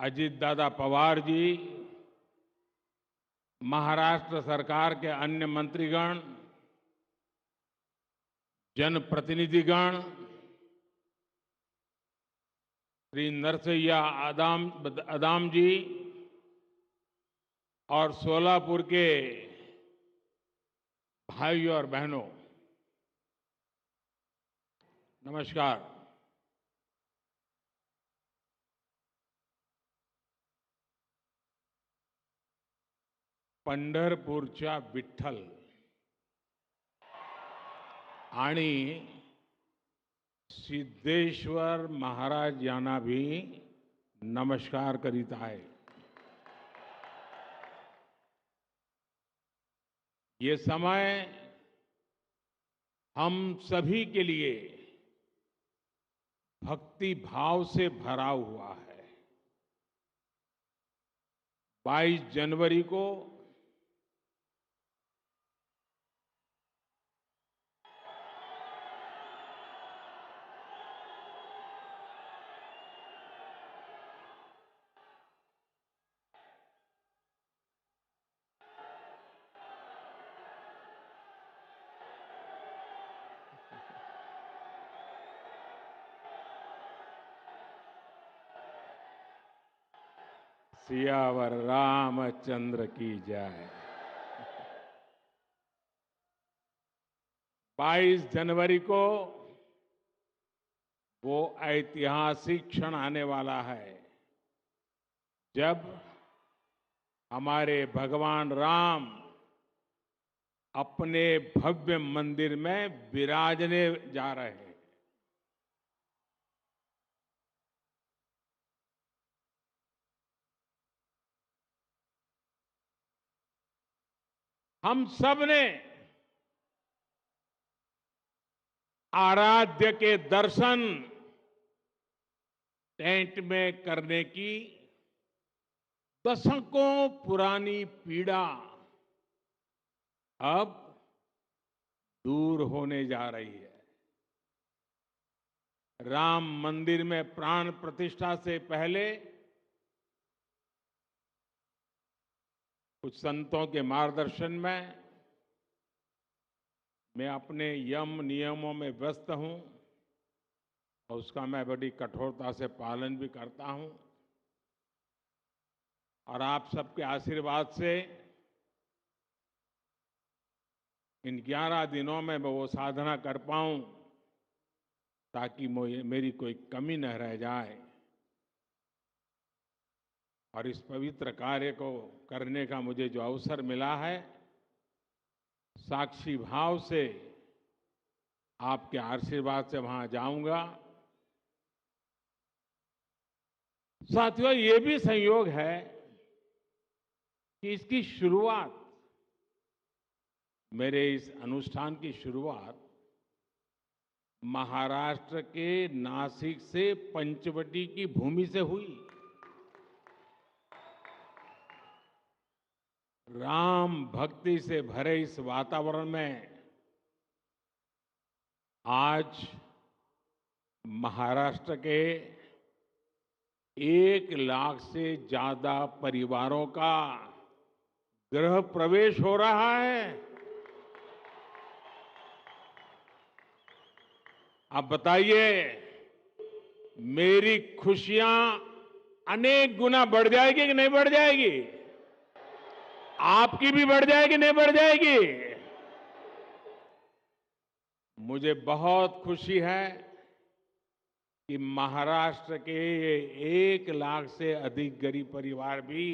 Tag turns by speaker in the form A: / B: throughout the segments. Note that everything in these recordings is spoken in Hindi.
A: अजीत दादा पवार जी, महाराष्ट्र सरकार के अन्य मंत्रीगण, जनप्रतिनिधिगण, श्री नरसैया आदाम जी और सोलापुर के भाइयों और बहनों, नमस्कार। पंढरपूरच्या विठ्ठल आणि सिद्धेश्वर महाराज यांना भी नमस्कार करीत आहे। ये समय हम सभी के लिए भक्ति भाव से भरा हुआ है। 22 जनवरी को सियावर रामचंद्र की जय। 22 जनवरी को वो ऐतिहासिक क्षण आने वाला है जब हमारे भगवान राम अपने भव्य मंदिर में विराजने जा रहे हैं। हम सब ने आराध्य के दर्शन टेंट में करने की दशकों पुरानी पीड़ा अब दूर होने जा रही है। राम मंदिर में प्राण प्रतिष्ठा से पहले कुछ संतों के मार्गदर्शन में मैं अपने यम नियमों में व्यस्त हूं और उसका मैं बड़ी कठोरता से पालन भी करता हूं। और आप सबके आशीर्वाद से इन 11 दिनों में मैं वो साधना कर पाऊं ताकि मेरी कोई कमी न रह जाए और इस पवित्र कार्य को करने का मुझे जो अवसर मिला है, साक्षी भाव से आपके आशीर्वाद से वहां जाऊंगा। साथियों, ये भी संयोग है कि इसकी शुरुआत, मेरे इस अनुष्ठान की शुरुआत महाराष्ट्र के नासिक से पंचवटी की भूमि से हुई। राम भक्ति से भरे इस वातावरण में आज महाराष्ट्र के 1 लाख से ज्यादा परिवारों का गृह प्रवेश हो रहा है। अब बताइए, मेरी खुशियां अनेक गुना बढ़ जाएगी कि नहीं बढ़ जाएगी? आपकी भी बढ़ जाएगी, नहीं बढ़ जाएगी? मुझे बहुत खुशी है कि महाराष्ट्र के 1 लाख से अधिक गरीब परिवार भी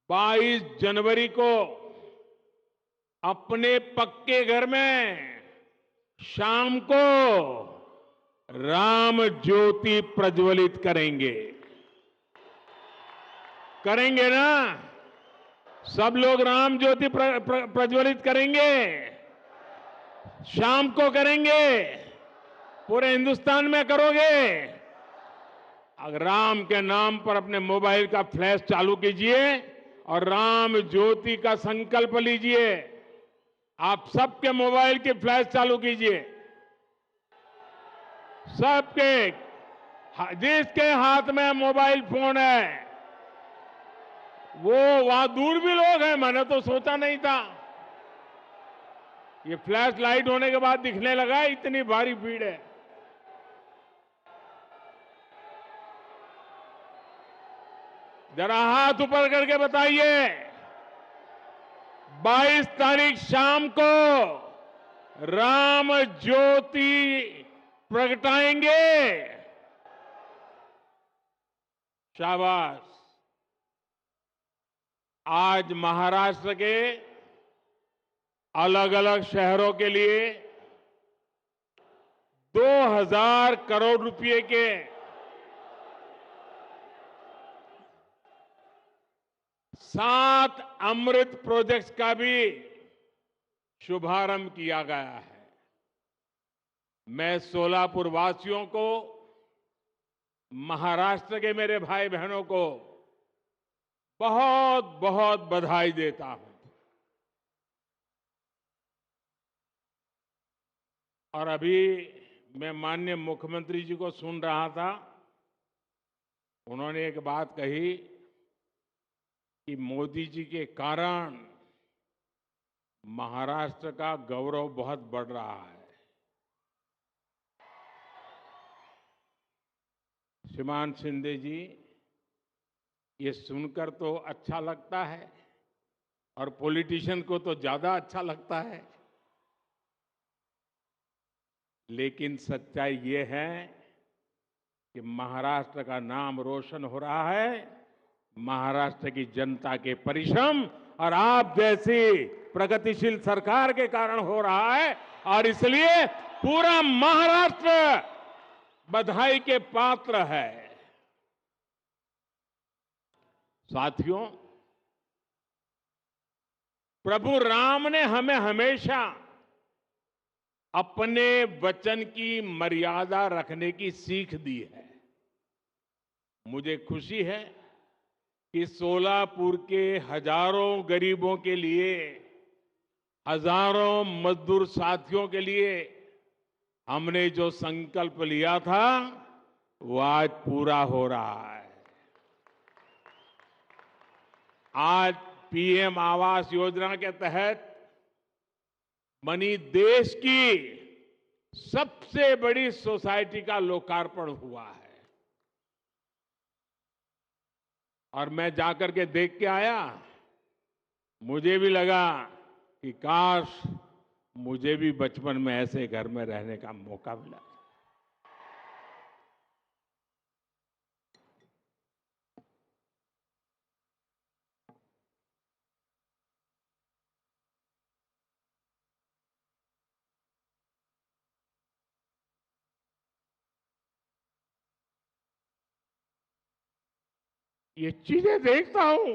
A: 22 जनवरी को अपने पक्के घर में शाम को राम ज्योति प्रज्वलित करेंगे। करेंगे ना? सब लोग राम ज्योति प्रज्वलित करेंगे। शाम को करेंगे। पूरे हिंदुस्तान में करोगे। अगर राम के नाम पर अपने मोबाइल का फ्लैश चालू कीजिए और राम ज्योति का संकल्प लीजिए। आप सबके मोबाइल की फ्लैश चालू कीजिए। सबके जिसके हाथ में मोबाइल फोन है वो वहां दूर भी लोग हैं, मैंने तो सोचा नहीं था। ये फ्लैश लाइट होने के बाद दिखने लगा इतनी भारी भीड़ है। जरा हाथ ऊपर करके बताइए, 22 तारीख शाम को राम ज्योति प्रगटाएंगे। शाबाश। आज महाराष्ट्र के अलग अलग शहरों के लिए 2000 करोड़ रुपए के 7 अमृत प्रोजेक्ट्स का भी शुभारंभ किया गया है। मैं सोलापुर वासियों को, महाराष्ट्र के मेरे भाई बहनों को बहुत बहुत बधाई देता हूं। और अभी मैं माननीय मुख्यमंत्री जी को सुन रहा था, उन्होंने एक बात कही कि मोदी जी के कारण महाराष्ट्र का गौरव बहुत बढ़ रहा है। श्रीमान शिंदे जी, ये सुनकर तो अच्छा लगता है और पॉलिटिशियन को तो ज्यादा अच्छा लगता है, लेकिन सच्चाई ये है कि महाराष्ट्र का नाम रोशन हो रहा है महाराष्ट्र की जनता के परिश्रम और आप जैसी प्रगतिशील सरकार के कारण हो रहा है। और इसलिए पूरा महाराष्ट्र बधाई के पात्र है। साथियों, प्रभु राम ने हमें हमेशा अपने वचन की मर्यादा रखने की सीख दी है। मुझे खुशी है कि सोलापुर के हजारों गरीबों के लिए, हजारों मजदूर साथियों के लिए हमने जो संकल्प लिया था वो आज पूरा हो रहा है। आज पीएम आवास योजना के तहत बनी देश की सबसे बड़ी सोसाइटी का लोकार्पण हुआ है। और मैं जाकर के देख के आया, मुझे भी लगा कि काश मुझे भी बचपन में ऐसे घर में रहने का मौका मिला। ये चीजें देखता हूं,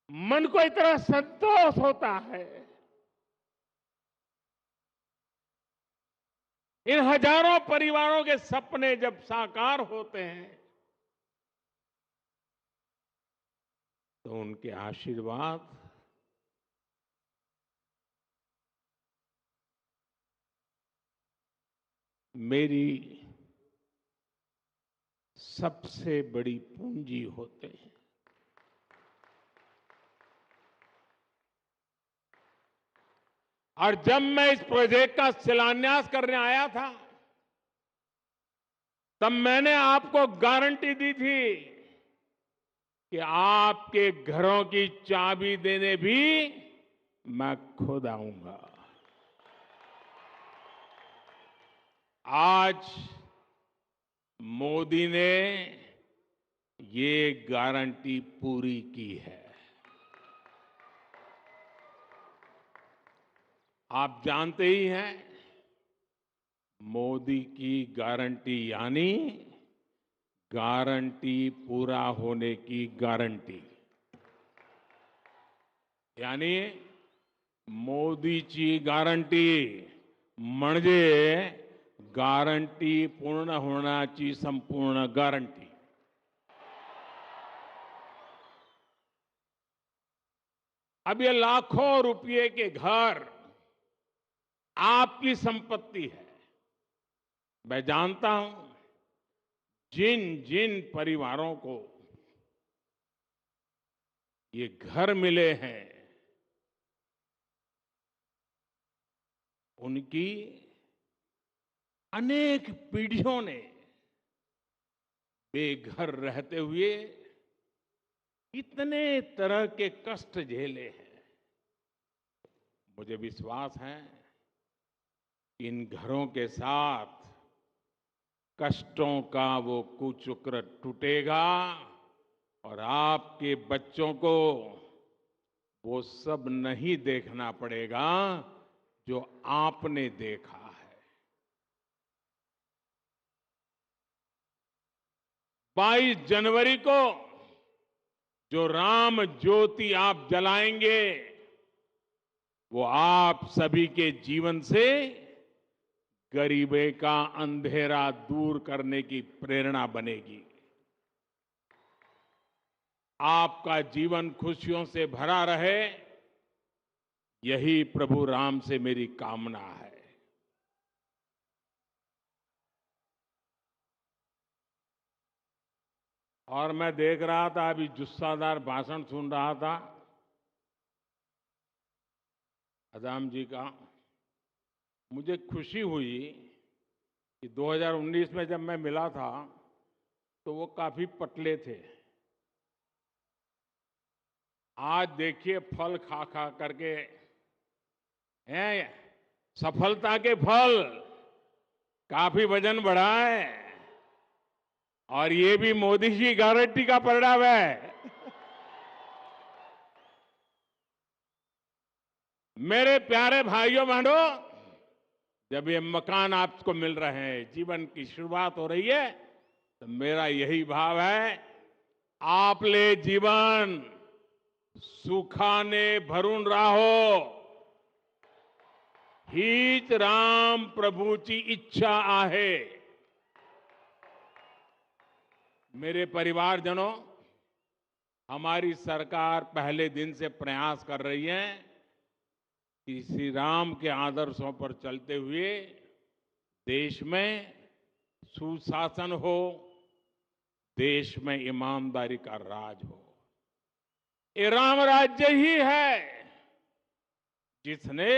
A: मन को इतना संतोष होता है। इन हजारों परिवारों के सपने जब साकार होते हैं तो उनके आशीर्वाद मेरी सबसे बड़ी पूंजी होते हैं। और जब मैं इस प्रोजेक्ट का शिलान्यास करने आया था तब मैंने आपको गारंटी दी थी कि आपके घरों की चाबी देने भी मैं खुद आऊंगा। आज मोदी ने ये गारंटी पूरी की है। आप जानते ही हैं, मोदी की गारंटी यानी गारंटी पूरा होने की गारंटी। यानी मोदीची गारंटी म्हणजे गारंटी पूर्ण होण्याची संपूर्ण गारंटी। अब ये लाखों रुपए के घर आपकी संपत्ति है, मैं जानता हूं जिन जिन परिवारों को ये घर मिले हैं उनकी अनेक पीढ़ियों ने बेघर रहते हुए इतने तरह के कष्ट झेले हैं। मुझे विश्वास है कि इन घरों के साथ कष्टों का वो कुचक्र टूटेगा और आपके बच्चों को वो सब नहीं देखना पड़ेगा जो आपने देखा है। 22 जनवरी को जो राम ज्योति आप जलाएंगे वो आप सभी के जीवन से गरीबी का अंधेरा दूर करने की प्रेरणा बनेगी। आपका जीवन खुशियों से भरा रहे, यही प्रभु राम से मेरी कामना है। और मैं देख रहा था, अभी जुस्सादार भाषण सुन रहा था अदाम जी का। मुझे खुशी हुई कि 2019 में जब मैं मिला था तो वो काफी पतले थे। आज देखिए फल खा खा करके हैं, सफलता के फल, काफी वजन बढ़ा है और ये भी मोदी जी गारंटी का परिणाम है। मेरे प्यारे भाइयों बहनों, जब ये मकान आपको मिल रहे हैं, जीवन की शुरुआत हो रही है, तो मेरा यही भाव है, आपले जीवन सुखाने भरून राहो, हीच राम प्रभूची इच्छा आहे। मेरे परिवारजनों, हमारी सरकार पहले दिन से प्रयास कर रही है कि श्री राम के आदर्शों पर चलते हुए देश में सुशासन हो, देश में ईमानदारी का राज हो। ये राम राज्य ही है जिसने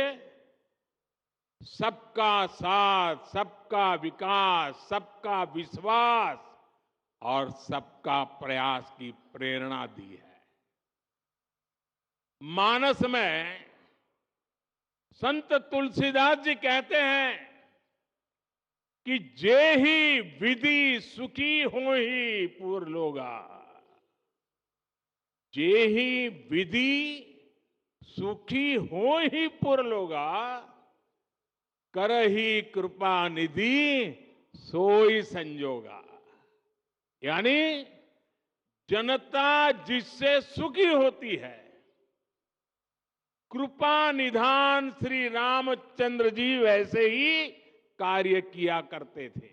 A: सबका साथ, सबका विकास, सबका विश्वास और सबका प्रयास की प्रेरणा दी है। मानस में संत तुलसीदास जी कहते हैं कि जे ही विधि सुखी हो ही पुर लोगा, जे ही विधि सुखी हो ही पुर लोगा, करही कृपा निधि सोई संजोगा। यानी जनता जिससे सुखी होती है, कृपा निधान श्री रामचंद्र जी वैसे ही कार्य किया करते थे।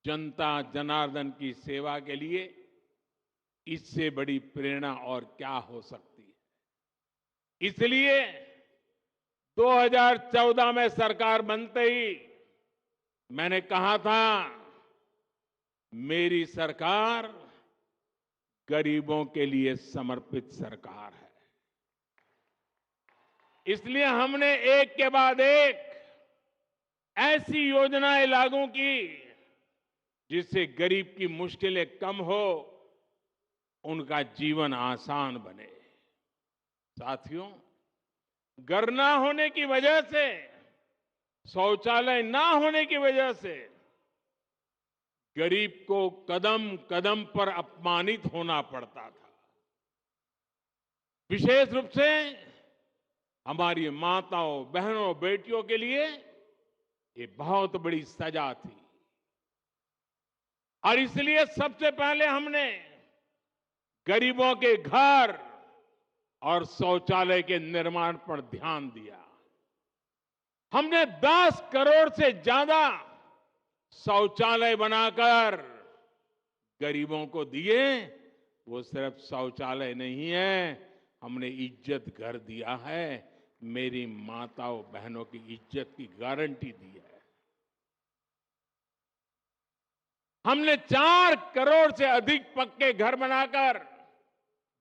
A: जनता जनार्दन की सेवा के लिए इससे बड़ी प्रेरणा और क्या हो सकती है। इसलिए 2014 में सरकार बनते ही मैंने कहा था, मेरी सरकार गरीबों के लिए समर्पित सरकार है। इसलिए हमने एक के बाद एक ऐसी योजनाएं लागू की जिससे गरीब की मुश्किलें कम हो, उनका जीवन आसान बने। साथियों, घर ना होने की वजह से, शौचालय ना होने की वजह से गरीब को कदम कदम पर अपमानित होना पड़ता था। विशेष रूप से हमारी माताओं, बहनों, बेटियों के लिए ये बहुत बड़ी सजा थी। और इसलिए सबसे पहले हमने गरीबों के घर और शौचालय के निर्माण पर ध्यान दिया। हमने 10 करोड़ से ज्यादा शौचालय बनाकर गरीबों को दिए। वो सिर्फ शौचालय नहीं है, हमने इज्जत घर दिया है, मेरी माताओं बहनों की इज्जत की गारंटी दी है। हमने 4 करोड़ से अधिक पक्के घर बनाकर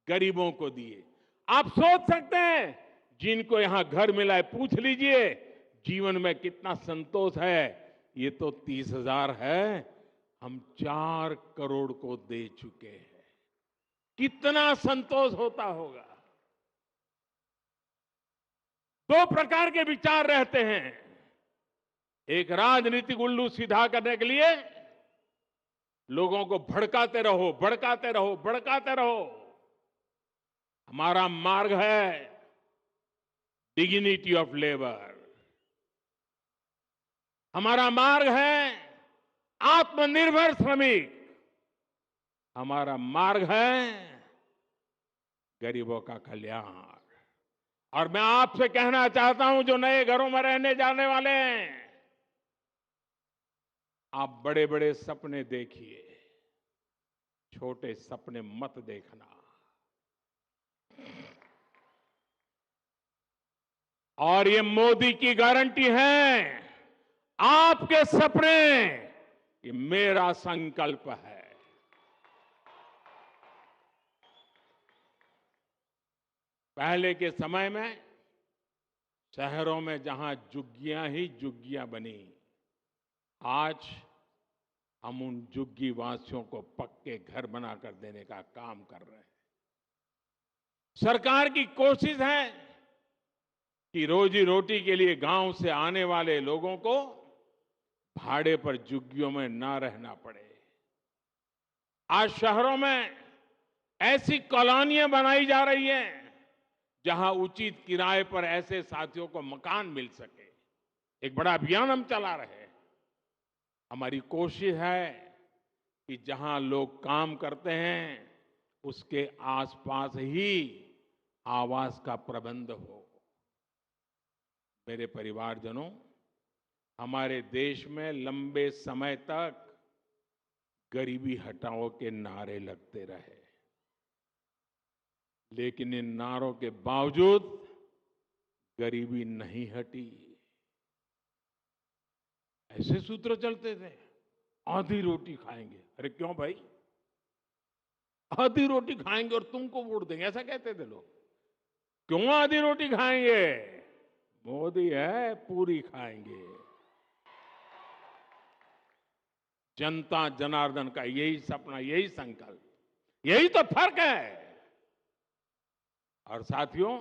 A: गरीबों को दिए। आप सोच सकते हैं, जिनको यहां घर मिला है, पूछ लीजिए जीवन में कितना संतोष है। ये तो 30,000 है, हम 4 करोड़ को दे चुके हैं। कितना संतोष होता होगा। 2 प्रकार के विचार रहते हैं। एक, राजनीतिक उल्लू सीधा करने के लिए लोगों को भड़काते रहो, भड़काते रहो, भड़काते रहो। हमारा मार्ग है डिग्निटी ऑफ लेबर। हमारा मार्ग है आत्मनिर्भर श्रमिक। हमारा मार्ग है गरीबों का कल्याण। और मैं आपसे कहना चाहता हूं, जो नए घरों में रहने जाने वाले हैं, आप बड़े बड़े सपने देखिए, छोटे सपने मत देखना। और ये मोदी की गारंटी है, आपके सपने ये मेरा संकल्प है। पहले के समय में शहरों में जहां झुग्गियां ही झुग्गियां बनी, आज हम उन झुग्गी वासियों को पक्के घर बनाकर देने का काम कर रहे हैं। सरकार की कोशिश है कि रोजी रोटी के लिए गांव से आने वाले लोगों को भाड़े पर झुग्गियों में ना रहना पड़े। आज शहरों में ऐसी कॉलोनियां बनाई जा रही हैं जहां उचित किराए पर ऐसे साथियों को मकान मिल सके। एक बड़ा अभियान हम चला रहे हैं। हमारी कोशिश है कि जहां लोग काम करते हैं उसके आसपास ही आवास का प्रबंध हो। मेरे परिवारजनों, हमारे देश में लंबे समय तक गरीबी हटाओ के नारे लगते रहे, लेकिन इन नारों के बावजूद गरीबी नहीं हटी। ऐसे सूत्र चलते थे, आधी रोटी खाएंगे। अरे क्यों भाई, आधी रोटी खाएंगे और तुमको वोट देंगे, ऐसा कहते थे लोग। क्यों आधी रोटी खाएंगे, मोदी है पूरी खाएंगे। जनता जनार्दन का यही सपना, यही संकल्प, यही तो फर्क है। और साथियों,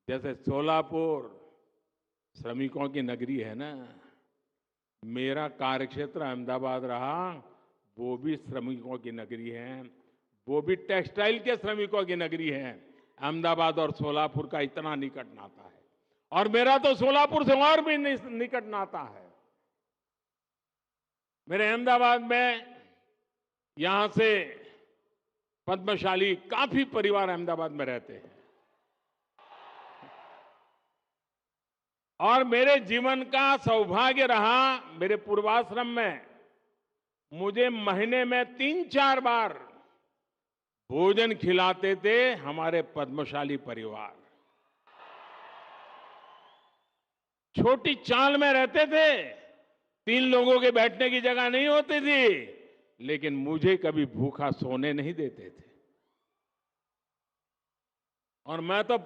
A: जैसे सोलापुर श्रमिकों की नगरी है ना, मेरा कार्यक्षेत्र अहमदाबाद रहा, वो भी श्रमिकों की नगरी है, वो भी टेक्सटाइल के श्रमिकों की नगरी है। अहमदाबाद और सोलापुर का इतना निकट नाता है, और मेरा तो सोलापुर से और भी निकट नाता है। मेरे अहमदाबाद में यहां से पद्मशाली काफी परिवार अहमदाबाद में रहते हैं। और मेरे जीवन का सौभाग्य रहा, मेरे पूर्वाश्रम में मुझे महीने में 3-4 बार भोजन खिलाते थे हमारे पद्मशाली परिवार। छोटी चाल में रहते थे, 3 लोगों के बैठने की जगह नहीं होती थी, लेकिन मुझे कभी भूखा सोने नहीं देते थे। और मैं तो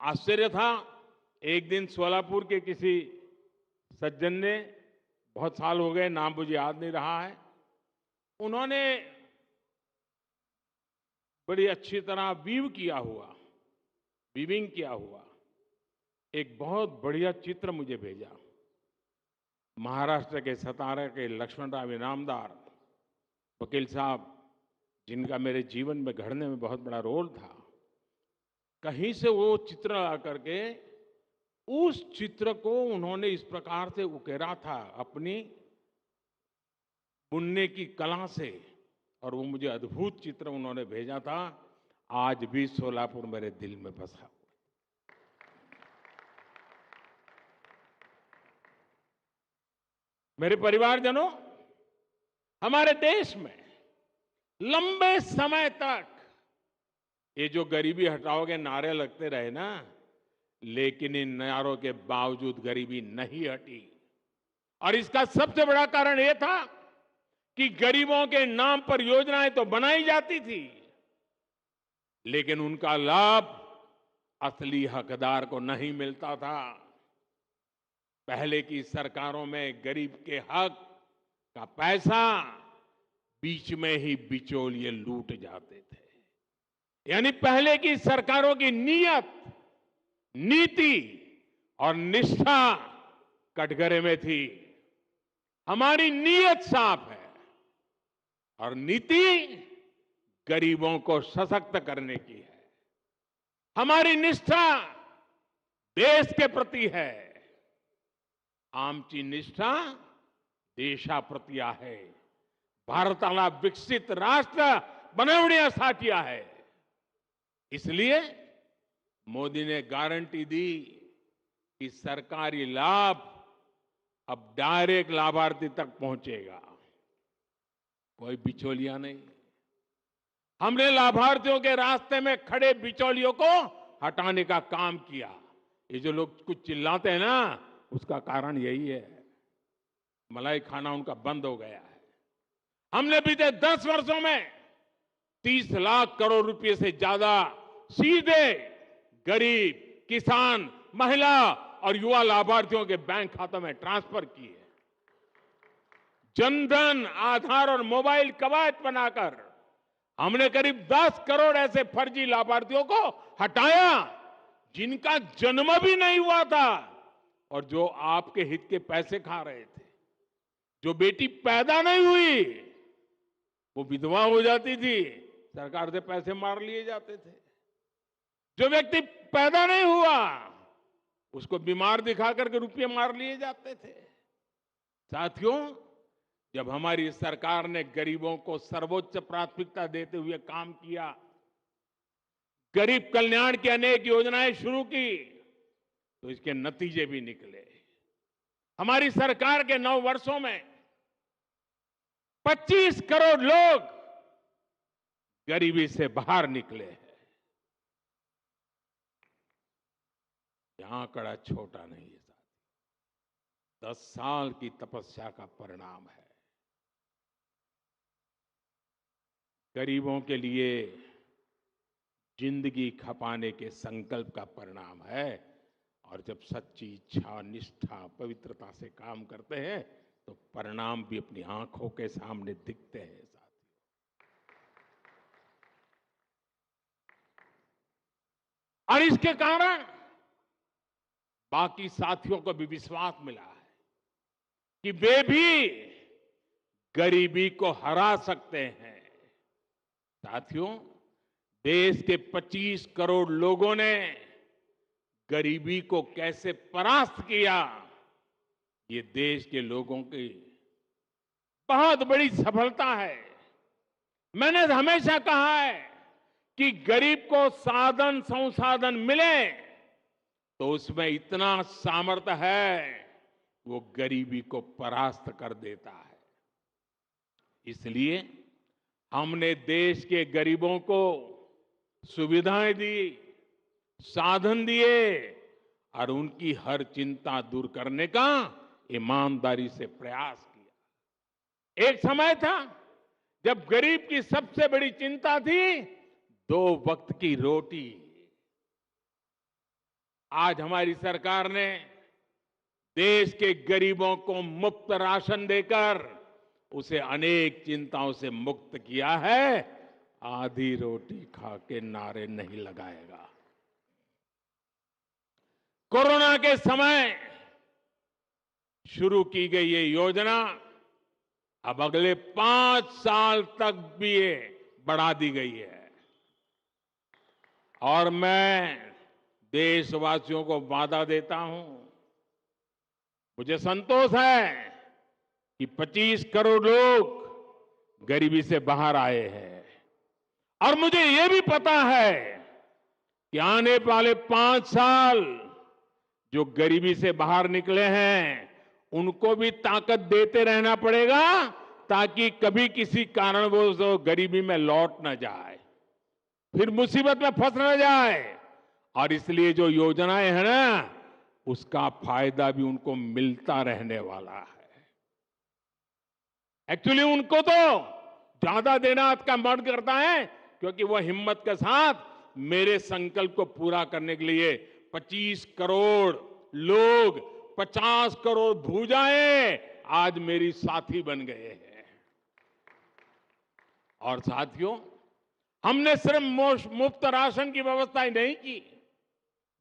A: आश्चर्य था, एक दिन सोलापुर के किसी सज्जन ने, बहुत साल हो गए, नाम मुझे याद नहीं रहा है, उन्होंने बड़ी अच्छी तरह वीविंग किया हुआ एक बहुत बढ़िया चित्र मुझे भेजा। महाराष्ट्र के सतारा के लक्ष्मणराव इनामदार वकील साहब, जिनका मेरे जीवन में घड़ने में बहुत बड़ा रोल था, कहीं से वो चित्र आकर के उस चित्र को उन्होंने इस प्रकार से उकेरा था अपनी बुनने की कला से, और वो मुझे अद्भुत चित्र उन्होंने भेजा था। आज भी सोलापुर मेरे दिल में बसा। मेरे परिवारजनों, हमारे देश में लंबे समय तक ये जो गरीबी हटाओ के नारे लगते रहे ना, लेकिन इन नारों के बावजूद गरीबी नहीं हटी। और इसका सबसे बड़ा कारण यह था कि गरीबों के नाम पर योजनाएं तो बनाई जाती थी, लेकिन उनका लाभ असली हकदार को नहीं मिलता था। पहले की सरकारों में गरीब के हक का पैसा बीच में ही बिचौलिए लूट जाते थे। यानी पहले की सरकारों की नीयत, नीति और निष्ठा कटघरे में थी। हमारी नीयत साफ है और नीति गरीबों को सशक्त करने की है। हमारी निष्ठा देश के प्रति है। आमची निष्ठा देशाप्रती आहे. भारताला विकसित राष्ट्र बनवण्यासाठी आहे. इसलिए मोदी ने गारंटी दी कि सरकारी लाभ अब डायरेक्ट लाभार्थी तक पहुंचेगा, कोई बिचौलिया नहीं। हमने लाभार्थियों के रास्ते में खड़े बिचौलियों को हटाने का काम किया। ये जो लोग कुछ चिल्लाते हैं ना, उसका कारण यही है, मलाई खाना उनका बंद हो गया है। हमने बीते 10 वर्षों में 30 लाख करोड़ रुपए से ज्यादा सीधे गरीब, किसान, महिला और युवा लाभार्थियों के बैंक खातों में ट्रांसफर किए। जनधन, आधार और मोबाइल कवच बनाकर हमने करीब 10 करोड़ ऐसे फर्जी लाभार्थियों को हटाया जिनका जन्म भी नहीं हुआ था और जो आपके हित के पैसे खा रहे थे। जो बेटी पैदा नहीं हुई वो विधवा हो जाती थी, सरकार से पैसे मार लिए जाते थे। जो व्यक्ति पैदा नहीं हुआ उसको बीमार दिखा करके रुपये मार लिए जाते थे। साथियों, जब हमारी सरकार ने गरीबों को सर्वोच्च प्राथमिकता देते हुए काम किया, गरीब कल्याण की अनेक योजनाएं शुरू की, तो इसके नतीजे भी निकले। हमारी सरकार के 9 वर्षों में 25 करोड़ लोग गरीबी से बाहर निकले हैं। यह आंकड़ा छोटा नहीं है साथी, 10 साल की तपस्या का परिणाम है। गरीबों के लिए जिंदगी खपाने के संकल्प का परिणाम है। और जब सच्ची इच्छा, निष्ठा, पवित्रता से काम करते हैं तो परिणाम भी अपनी आंखों के सामने दिखते हैं साथियों। और इसके कारण बाकी साथियों को भी विश्वास मिला है कि वे भी गरीबी को हरा सकते हैं। साथियों, देश के 25 करोड़ लोगों ने गरीबी को कैसे परास्त किया, ये देश के लोगों की बहुत बड़ी सफलता है। मैंने हमेशा कहा है कि गरीब को साधन संसाधन मिले तो उसमें इतना सामर्थ्य है, वो गरीबी को परास्त कर देता है। इसलिए हमने देश के गरीबों को सुविधाएं दी, साधन दिए और उनकी हर चिंता दूर करने का ईमानदारी से प्रयास किया। एक समय था जब गरीब की सबसे बड़ी चिंता थी 2 वक्त की रोटी। आज हमारी सरकार ने देश के गरीबों को मुफ्त राशन देकर उसे अनेक चिंताओं से मुक्त किया है। आधी रोटी खा के नारे नहीं लगाएगा। कोरोना के समय शुरू की गई ये योजना अब अगले 5 साल तक भी ये बढ़ा दी गई है। और मैं देशवासियों को वादा देता हूं, मुझे संतोष है कि 25 करोड़ लोग गरीबी से बाहर आए हैं। और मुझे ये भी पता है कि आने वाले 5 साल जो गरीबी से बाहर निकले हैं उनको भी ताकत देते रहना पड़ेगा ताकि कभी किसी कारणवश वो गरीबी में लौट न जाए, फिर मुसीबत में फंस न जाए। और इसलिए जो योजनाएं हैं ना, उसका फायदा भी उनको मिलता रहने वाला है। एक्चुअली उनको तो ज्यादा देना का मन करता है, क्योंकि वो हिम्मत के साथ मेरे संकल्प को पूरा करने के लिए 25 करोड़ लोग, 50 करोड़ भुजाएं आज मेरी साथी बन गए हैं। और साथियों, हमने सिर्फ मुफ्त राशन की व्यवस्था ही नहीं की,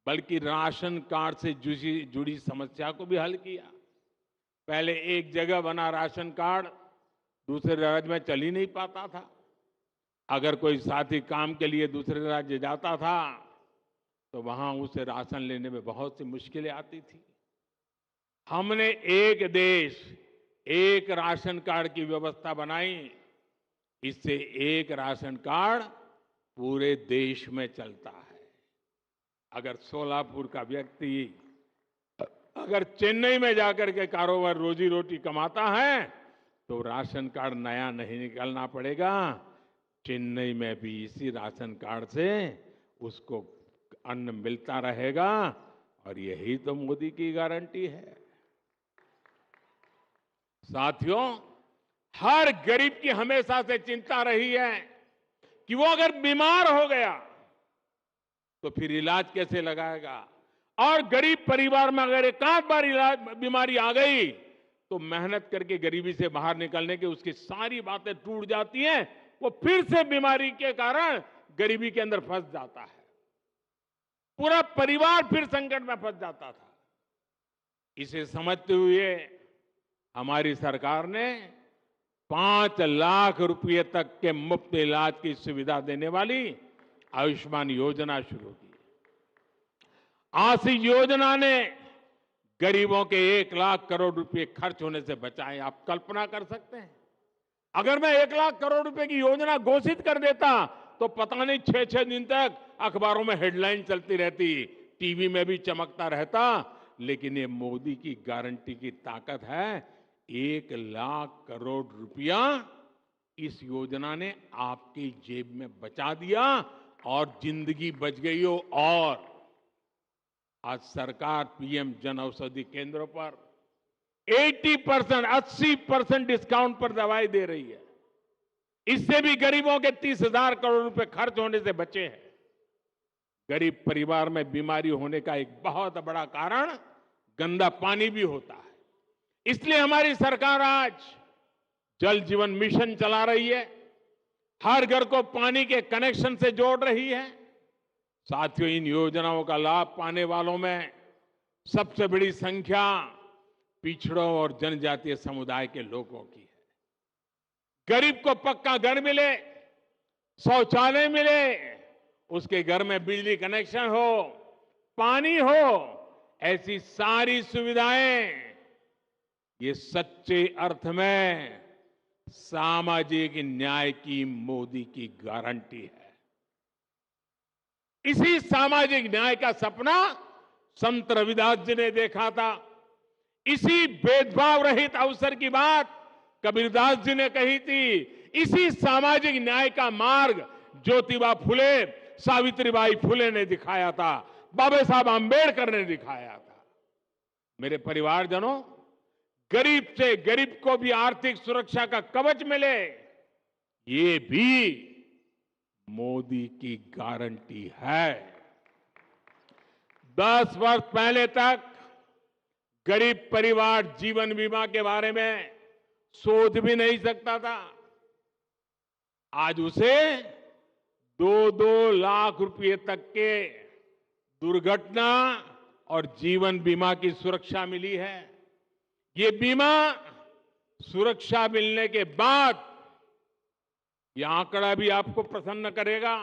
A: बल्कि राशन कार्ड से जुड़ी समस्या को भी हल किया। पहले एक जगह बना राशन कार्ड दूसरे राज्य में चल ही नहीं पाता था। अगर कोई साथी काम के लिए दूसरे राज्य जाता था तो वहां उसे राशन लेने में बहुत सी मुश्किलें आती थी। हमने एक देश एक राशन कार्ड की व्यवस्था बनाई। इससे एक राशन कार्ड पूरे देश में चलता है। अगर सोलापुर का व्यक्ति अगर चेन्नई में जाकर के कारोबार रोजी रोटी कमाता है तो राशन कार्ड नया नहीं निकालना पड़ेगा। चेन्नई में भी इसी राशन कार्ड से उसको अन्न मिलता रहेगा। और यही तो मोदी की गारंटी है। साथियों, हर गरीब की हमेशा से चिंता रही है कि वो अगर बीमार हो गया तो फिर इलाज कैसे लगाएगा। और गरीब परिवार में अगर एक आध बार बीमारी आ गई तो मेहनत करके गरीबी से बाहर निकलने की उसकी सारी बातें टूट जाती हैं। वो फिर से बीमारी के कारण गरीबी के अंदर फंस जाता है। पूरा परिवार फिर संकट में फंस जाता था। इसे समझते हुए हमारी सरकार ने 5 लाख रुपए तक के मुफ्त इलाज की सुविधा देने वाली आयुष्मान योजना शुरू की। आज इस योजना ने गरीबों के 1 लाख करोड़ रुपए खर्च होने से बचाए। आप कल्पना कर सकते हैं, अगर मैं 1 लाख करोड़ रुपए की योजना घोषित कर देता तो पता नहीं 6-6 दिन तक अखबारों में हेडलाइन चलती रहती, टीवी में भी चमकता रहता। लेकिन ये मोदी की गारंटी की ताकत है। 1 लाख करोड़ रुपया इस योजना ने आपकी जेब में बचा दिया और जिंदगी बच गई हो। और आज सरकार पीएम जन औषधि केंद्रों पर 80% डिस्काउंट पर दवाई दे रही है। इससे भी गरीबों के 30,000 करोड़ रुपए खर्च होने से बचे हैं। गरीब परिवार में बीमारी होने का एक बहुत बड़ा कारण गंदा पानी भी होता है। इसलिए हमारी सरकार आज जल जीवन मिशन चला रही है। हर घर को पानी के कनेक्शन से जोड़ रही है। साथियों, इन योजनाओं का लाभ पाने वालों में सबसे बड़ी संख्या पिछड़ों और जनजातीय समुदाय के लोगों की है। गरीब को पक्का घर मिले, शौचालय मिले, उसके घर में बिजली कनेक्शन हो, पानी हो, ऐसी सारी सुविधाएं ये सच्चे अर्थ में सामाजिक न्याय की मोदी की गारंटी है। इसी सामाजिक न्याय का सपना संत रविदास जी ने देखा था। इसी भेदभाव रहित अवसर की बात कबीरदास जी ने कही थी। इसी सामाजिक न्याय का मार्ग ज्योतिबा फुले, सावित्रीबाई फुले ने दिखाया था, बाबा साहब आंबेडकर ने दिखाया था। मेरे परिवारजनों, गरीब से गरीब को भी आर्थिक सुरक्षा का कवच मिले, ये भी मोदी की गारंटी है। 10 वर्ष पहले तक गरीब परिवार जीवन बीमा के बारे में सोच भी नहीं सकता था। आज उसे 2-2 लाख रुपए तक के दुर्घटना और जीवन बीमा की सुरक्षा मिली है। ये बीमा सुरक्षा मिलने के बाद, ये आंकड़ा भी आपको प्रसन्न करेगा,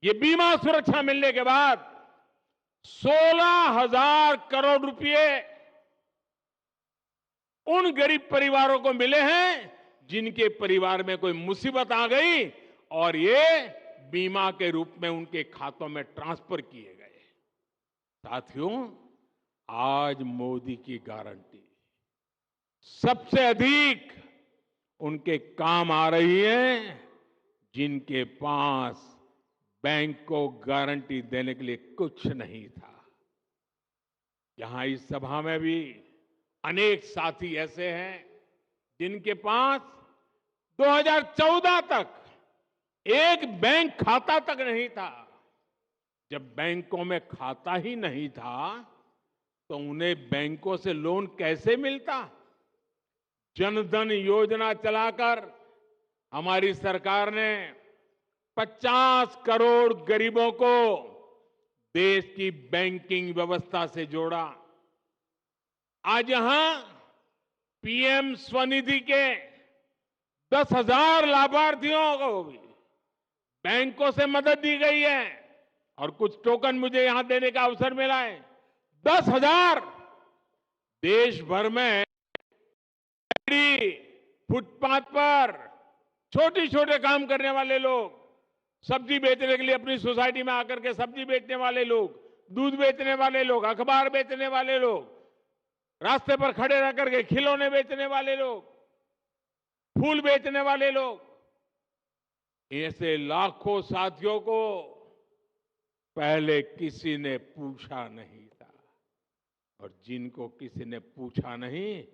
A: ये बीमा सुरक्षा मिलने के बाद 16,000 करोड़ रुपए उन गरीब परिवारों को मिले हैं जिनके परिवार में कोई मुसीबत आ गई और ये बीमा के रूप में उनके खातों में ट्रांसफर किए गए। साथियों, आज मोदी की गारंटी सबसे अधिक उनके काम आ रही है जिनके पास बैंक को गारंटी देने के लिए कुछ नहीं था। यहां इस सभा में भी अनेक साथी ऐसे हैं जिनके पास 2014 तक एक बैंक खाता तक नहीं था। जब बैंकों में खाता ही नहीं था तो उन्हें बैंकों से लोन कैसे मिलता? जनधन योजना चलाकर हमारी सरकार ने 50 करोड़ गरीबों को देश की बैंकिंग व्यवस्था से जोड़ा। आज यहां पीएम स्वनिधि के 10,000 लाभार्थियों को भी बैंकों से मदद दी गई है और कुछ टोकन मुझे यहां देने का अवसर मिला है। 10,000 देश भर में फुटपाथ पर छोटे छोटे काम करने वाले लोग, सब्जी बेचने के लिए अपनी सोसाइटी में आकर के सब्जी बेचने वाले लोग, दूध बेचने वाले लोग, अखबार बेचने वाले लोग, रास्ते पर खड़े रह करके खिलौने बेचने वाले लोग, फूल बेचने वाले लोग, ऐसे लाखों साथियों को पहले किसी ने पूछा नहीं था और जिनको किसी ने पूछा नहीं,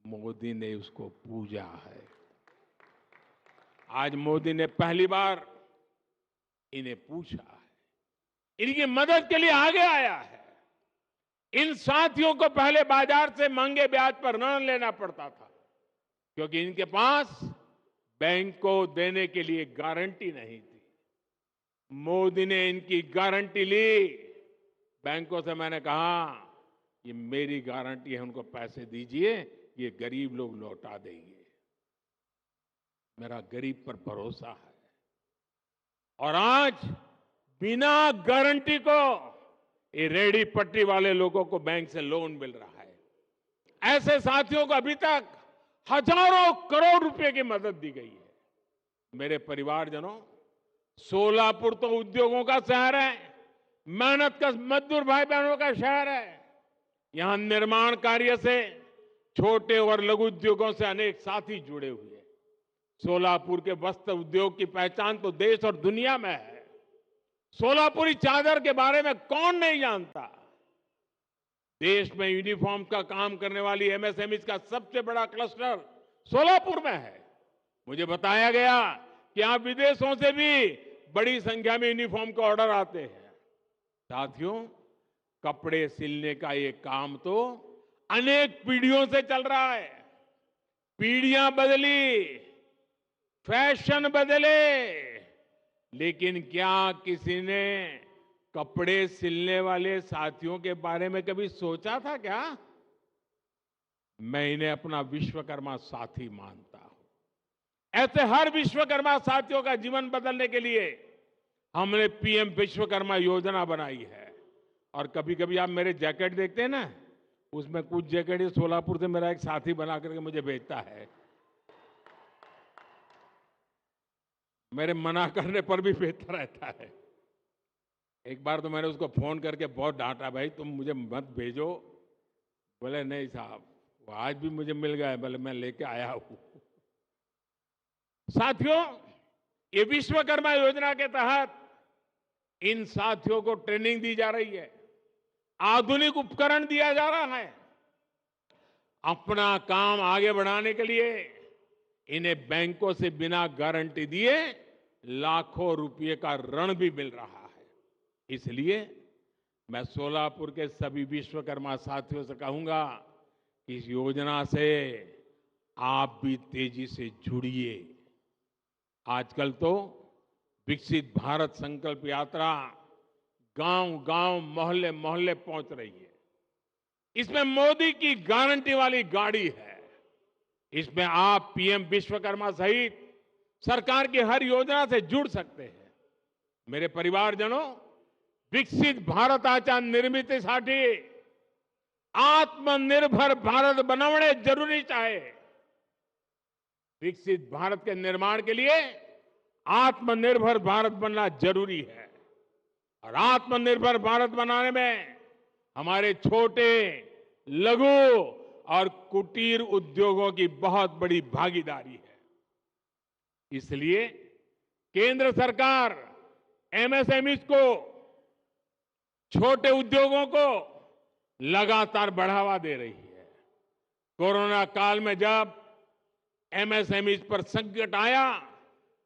A: मोदी ने उसको पूजा है। आज मोदी ने पहली बार इन्हें पूछा है, इनकी मदद के लिए आगे आया है। इन साथियों को पहले बाजार से महंगे ब्याज पर ऋण लेना पड़ता था क्योंकि इनके पास बैंक को देने के लिए गारंटी नहीं थी। मोदी ने इनकी गारंटी ली। बैंकों से मैंने कहा ये मेरी गारंटी है, उनको पैसे दीजिए, ये गरीब लोग लौटा देंगे। मेरा गरीब पर भरोसा है। और आज बिना गारंटी को ये रेहड़ी पट्टी वाले लोगों को बैंक से लोन मिल रहा है। ऐसे साथियों को अभी तक हजारों करोड़ रुपए की मदद दी गई है। मेरे परिवारजनों, सोलापुर तो उद्योगों का शहर है, मेहनत का मजदूर भाई बहनों का शहर है। यहां निर्माण कार्य से छोटे और लघु उद्योगों से अनेक साथी जुड़े हुए हैं। सोलापुर के वस्त्र उद्योग की पहचान तो देश और दुनिया में है। सोलापुरी चादर के बारे में कौन नहीं जानता? देश में यूनिफॉर्म का काम करने वाली एमएसएमई का सबसे बड़ा क्लस्टर सोलापुर में है। मुझे बताया गया कि यहां विदेशों से भी बड़ी संख्या में यूनिफॉर्म के ऑर्डर आते हैं। साथियों, कपड़े सिलने का ये काम तो अनेक पीढ़ियों से चल रहा है। पीढ़ियां बदली, फैशन बदले, लेकिन क्या किसी ने कपड़े सिलने वाले साथियों के बारे में कभी सोचा था क्या? मैं इन्हें अपना विश्वकर्मा साथी मानता हूं। ऐसे हर विश्वकर्मा साथियों का जीवन बदलने के लिए हमने पीएम विश्वकर्मा योजना बनाई है। और कभी कभी आप मेरे जैकेट देखते हैं ना, उसमें कुछ जैकेट सोलापुर से मेरा एक साथी बना करके मुझे भेजता है। मेरे मना करने पर भी भेजता रहता है। एक बार तो मैंने उसको फोन करके बहुत डांटा, भाई तुम मुझे मत भेजो। बोले नहीं साहब, वो आज भी मुझे मिल गया है, बोले मैं लेके आया हूं। साथियों, ये विश्वकर्मा योजना के तहत इन साथियों को ट्रेनिंग दी जा रही है, आधुनिक उपकरण दिया जा रहा है। अपना काम आगे बढ़ाने के लिए इन्हें बैंकों से बिना गारंटी दिए लाखों रुपए का ऋण भी मिल रहा है। इसलिए मैं सोलापुर के सभी विश्वकर्मा साथियों से कहूंगा कि इस योजना से आप भी तेजी से जुड़िए। आजकल तो विकसित भारत संकल्प यात्रा गांव-गांव, मोहल्ले-मोहल्ले पहुंच रही है। इसमें मोदी की गारंटी वाली गाड़ी है। इसमें आप पीएम विश्वकर्मा सहित सरकार की हर योजना से जुड़ सकते हैं। मेरे परिवारजनों, विकसित भारताच्या निर्मितीसाठी आत्मनिर्भर भारत बनवणे जरूरी आहे। विकसित भारत के निर्माण के लिए आत्मनिर्भर भारत बनना जरूरी है। और आत्मनिर्भर भारत बनाने में हमारे छोटे, लघु और कुटीर उद्योगों की बहुत बड़ी भागीदारी है। इसलिए केंद्र सरकार एमएसएमई को, छोटे उद्योगों को लगातार बढ़ावा दे रही है। कोरोना काल में जब एमएसएमई पर संकट आया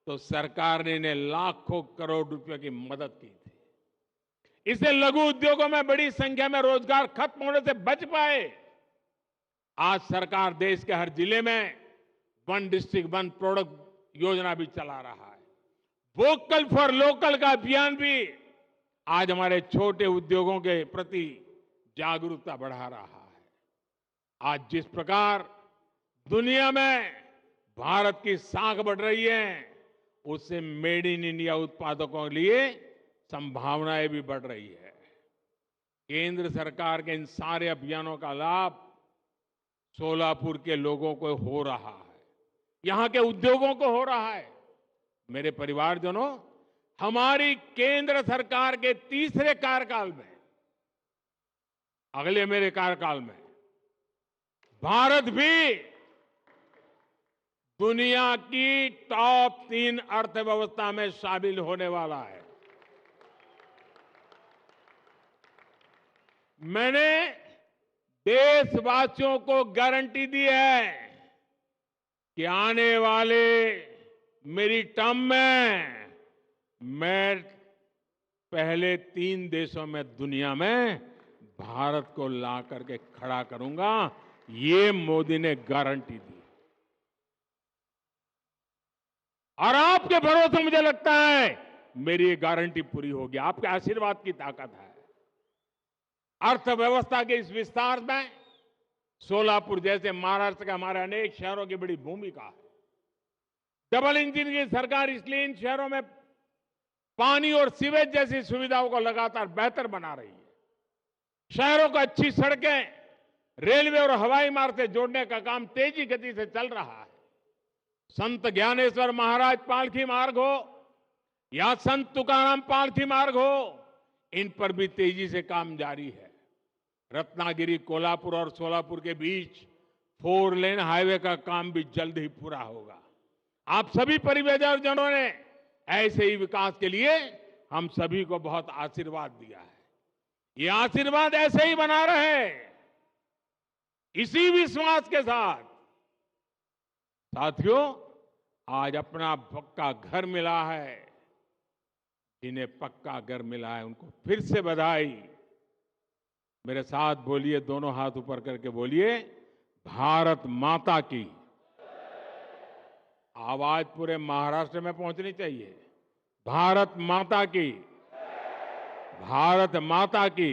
A: तो सरकार ने इन्हें लाखों करोड़ रुपए की मदद की थी। इससे लघु उद्योगों में बड़ी संख्या में रोजगार खत्म होने से बच पाए। आज सरकार देश के हर जिले में वन डिस्ट्रिक्ट वन प्रोडक्ट योजना भी चला रहा है। वोकल फॉर लोकल का अभियान भी आज हमारे छोटे उद्योगों के प्रति जागरूकता बढ़ा रहा है। आज जिस प्रकार दुनिया में भारत की साख बढ़ रही है, उससे मेड इन इंडिया उत्पादकों के लिए संभावनाएं भी बढ़ रही है। केंद्र सरकार के इन सारे अभियानों का लाभ सोलापुर के लोगों को हो रहा है, यहां के उद्योगों को हो रहा है। मेरे परिवारजनों, हमारी केंद्र सरकार के तीसरे कार्यकाल में, अगले मेरे कार्यकाल में, भारत भी दुनिया की टॉप 3 अर्थव्यवस्था में शामिल होने वाला है। मैंने देशवासियों को गारंटी दी है कि आने वाले मेरी टर्म में मैं पहले 3 देशों में दुनिया में भारत को ला करके खड़ा करूंगा। ये मोदी ने गारंटी दी और आपके भरोसे मुझे लगता है मेरी ये गारंटी पूरी होगी। आपके आशीर्वाद की ताकत है। अर्थव्यवस्था के इस विस्तार में सोलापुर जैसे महाराष्ट्र के हमारे अनेक शहरों की बड़ी भूमिका है। डबल इंजन की सरकार इसलिए इन शहरों में पानी और सीवेज जैसी सुविधाओं को लगातार बेहतर बना रही है। शहरों को अच्छी सड़कें, रेलवे और हवाई मार्ग से जोड़ने का काम तेजी गति से चल रहा है। संत ज्ञानेश्वर महाराज पालकी मार्ग हो या संत तुकाराम पालकी मार्ग हो, इन पर भी तेजी से काम जारी है। रत्नागिरी, कोल्हापुर और सोलापुर के बीच 4 लेन हाईवे का काम भी जल्द ही पूरा होगा। आप सभी परिवारजनों ने ऐसे ही विकास के लिए हम सभी को बहुत आशीर्वाद दिया है। ये आशीर्वाद ऐसे ही बना रहे, इसी विश्वास के साथ। साथियों, आज अपना पक्का घर मिला है, जिन्हें पक्का घर मिला है उनको फिर से बधाई। मेरे साथ बोलिए, दोनों हाथ ऊपर करके बोलिए, भारत माता की। आवाज पूरे महाराष्ट्र में पहुंचनी चाहिए। भारत माता की, भारत माता की,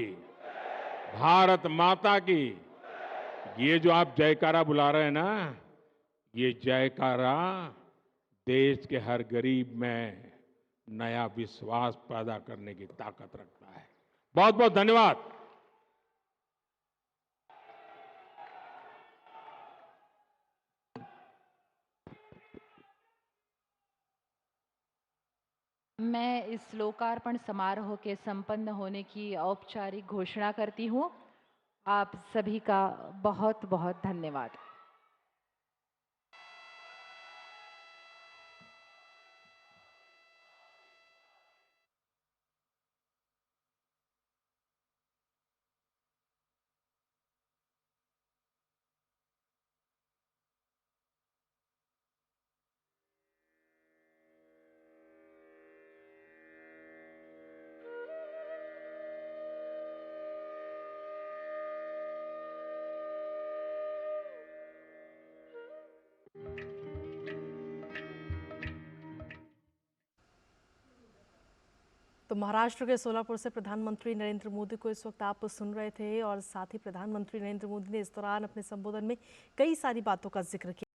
A: भारत माता की। ये जो आप जयकारा बुला रहे हैं ना, ये जयकारा देश के हर गरीब में नया विश्वास पैदा करने की ताकत रखता है। बहुत बहुत धन्यवाद।
B: मैं इस लोकार्पण समारोह के संपन्न होने की औपचारिक घोषणा करती हूँ। आप सभी का बहुत बहुत धन्यवाद।
C: तो महाराष्ट्र के सोलापुर से प्रधानमंत्री नरेंद्र मोदी को इस वक्त आप सुन रहे थे और साथ ही प्रधानमंत्री नरेंद्र मोदी ने इस दौरान अपने संबोधन में कई सारी बातों का जिक्र किया।